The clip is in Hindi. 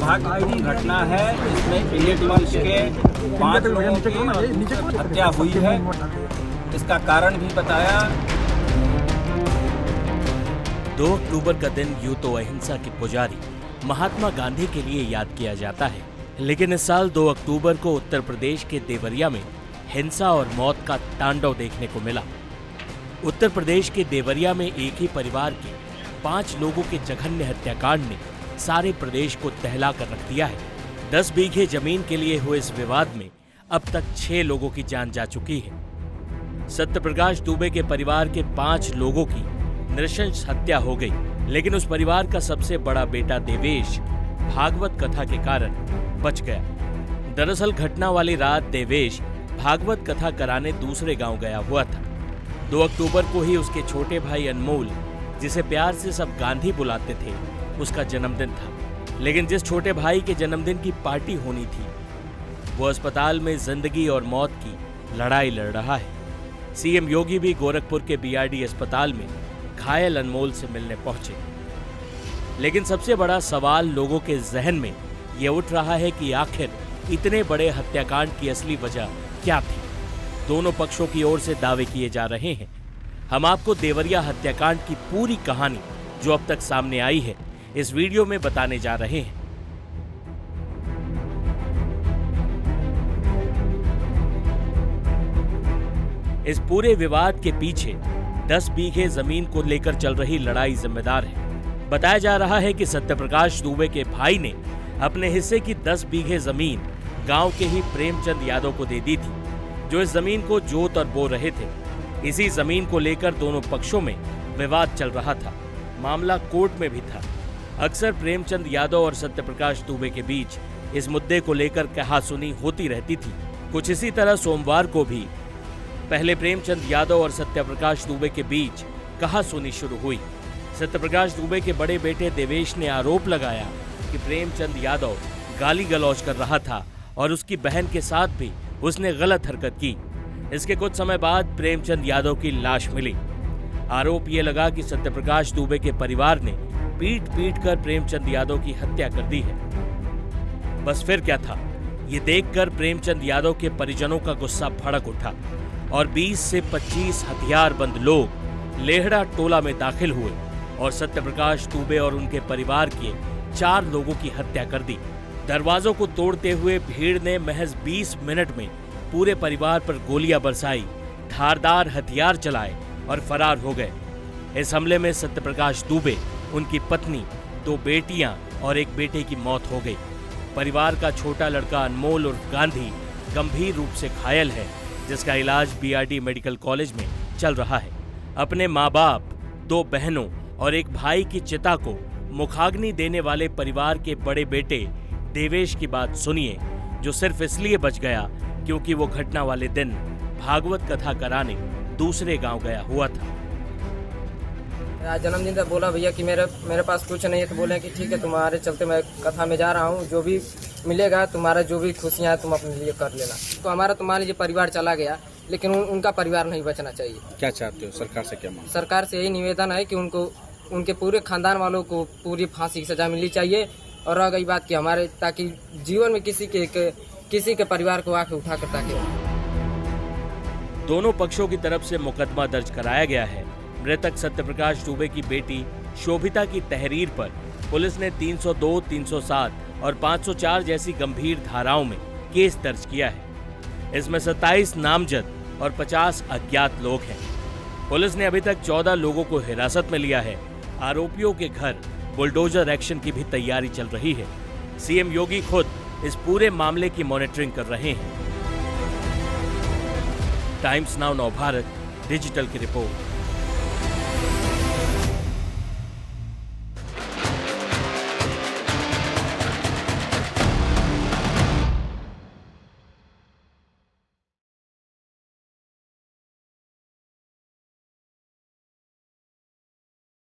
दुर्भाग्यपूर्ण घटना है। इसमें पीड़ित वंश के 5 लोगों की हत्या हुई है। इसका कारण भी बताया। 2 अक्टूबर का दिन यूं तो अहिंसा के पुजारी महात्मा गांधी के लिए याद किया जाता है, लेकिन इस साल 2 अक्टूबर को उत्तर प्रदेश के देवरिया में हिंसा और मौत का तांडव देखने को मिला। उत्तर प्रदेश के देवरिया में एक ही परिवार के 5 लोगों के जघन्य हत्याकांड ने सारे प्रदेश को दहला कर रख दिया है। 10 बीघे जमीन के लिए हुए इस विवाद में अब तक 6 लोगों की जान जा चुकी है। सत्यप्रकाश दुबे के परिवार के 5 लोगों की नृशंस हत्या हो गई, लेकिन उस परिवार का सबसे बड़ा बेटा देवेश भागवत कथा के कारण बच गया। दरअसल घटना वाली रात देवेश भागवत कथा कराने दूसरे गांव गया हुआ था। 2 अक्टूबर को ही उसके छोटे भाई अनमोल, जिसे प्यार से सब गांधी बुलाते थे, उसका जन्मदिन था। लेकिन जिस छोटे भाई के जन्मदिन की पार्टी होनी थी, वो अस्पताल में जिंदगी और मौत की लड़ाई लड़ रहा है। सीएम योगी भी गोरखपुर के बीआरडी अस्पताल में घायल अनमोल से मिलने पहुंचे। लेकिन सबसे बड़ा सवाल लोगों के जहन में ये उठ रहा है कि आखिर इतने बड़े हत्याकांड की असली वजह क्या थी। दोनों पक्षों की ओर से दावे किए जा रहे हैं। हम आपको देवरिया हत्याकांड की पूरी कहानी जो अब तक सामने आई है, इस वीडियो में बताने जा रहे हैं। इस पूरे विवाद के पीछे 10 बीघे जमीन को लेकर चल रही लड़ाई जिम्मेदार है। बताया जा रहा है कि सत्यप्रकाश दुबे के भाई ने अपने हिस्से की 10 बीघे जमीन गांव के ही प्रेमचंद यादव को दे दी थी, जो इस जमीन को जोत और बो रहे थे। इसी जमीन को लेकर दोनों पक्षों में विवाद चल रहा था। मामला कोर्ट में भी था। अक्सर प्रेमचंद यादव और सत्यप्रकाश दुबे के बीच इस मुद्दे को लेकर कहासुनी होती रहती थी। कुछ इसी तरह सोमवार को भी पहले प्रेमचंद यादव और सत्यप्रकाश दुबे के बीच कहासुनी शुरू हुई। सत्यप्रकाश दुबे के बड़े बेटे देवेश ने आरोप लगाया कि प्रेमचंद यादव गाली गलौज कर रहा था और उसकी बहन के साथ भी उसने गलत हरकत की। इसके कुछ समय बाद प्रेमचंद यादव की लाश मिली। आरोप ये लगा कि सत्यप्रकाश दुबे के परिवार ने पीट कर प्रेमचंद यादव की हत्या कर दी है। बस फिर क्या था, ये देखकर प्रेमचंद यादव के परिजनों का गुस्सा भड़क उठा और 20 से 25 हथियारबंद लोग लेहड़ा टोला में दाखिल हुए और सत्यप्रकाश दुबे और उनके परिवार के 4 लोगों की हत्या कर दी। दरवाजों को तोड़ते हुए भीड़ ने महज 20 मिनट में पूरे परिवार पर गोलियां बरसाई, धारदार हथियार चलाए और फरार हो गए। इस हमले में सत्यप्रकाश दुबे, उनकी पत्नी, 2 बेटियां और एक बेटे की मौत हो गई। परिवार का छोटा लड़का अनमोल उर्फ गांधी गंभीर रूप से घायल है, जिसका इलाज बीआरडी मेडिकल कॉलेज में चल रहा है। अपने माँ बाप, 2 बहनों और एक भाई की चिता को मुखाग्नि देने वाले परिवार के बड़े बेटे देवेश की बात सुनिए, जो सिर्फ इसलिए बच गया क्योंकि वो घटना वाले दिन भागवत कथा कराने दूसरे गांव गया हुआ था। आज जन्मदिन था, बोला भैया कि मेरे पास कुछ नहीं है, तो बोले कि ठीक है, तुम्हारे चलते मैं कथा में जा रहा हूँ, जो भी मिलेगा तुम्हारा जो भी खुशियाँ हैं तुम अपने लिए कर लेना। तो हमारा तुम्हारे लिए परिवार चला गया, लेकिन उनका परिवार नहीं बचना चाहिए। क्या चाहते हो, सरकार से क्या मांग? सरकार से यही निवेदन है कि उनको, उनके पूरे खानदान वालों को पूरी फांसी की सजा मिलनी चाहिए। और रह गई बात कि हमारे, ताकि जीवन में किसी के परिवार को आके उठा कर ताकि। दोनों पक्षों की तरफ से मुकदमा दर्ज कराया गया है। मृतक सत्यप्रकाश दुबे की बेटी शोभिता की तहरीर पर पुलिस ने 302, 307 और 504 जैसी गंभीर धाराओं में केस दर्ज किया है। इसमें 27 नामजद और 50 अज्ञात लोग हैं। पुलिस ने अभी तक 14 लोगों को हिरासत में लिया है। आरोपियों के घर बुलडोजर एक्शन की भी तैयारी चल रही है। सीएम योगी खुद इस पूरे मामले की मॉनिटरिंग कर रहे हैं। टाइम्स नाउ नवभारत डिजिटल की रिपोर्ट।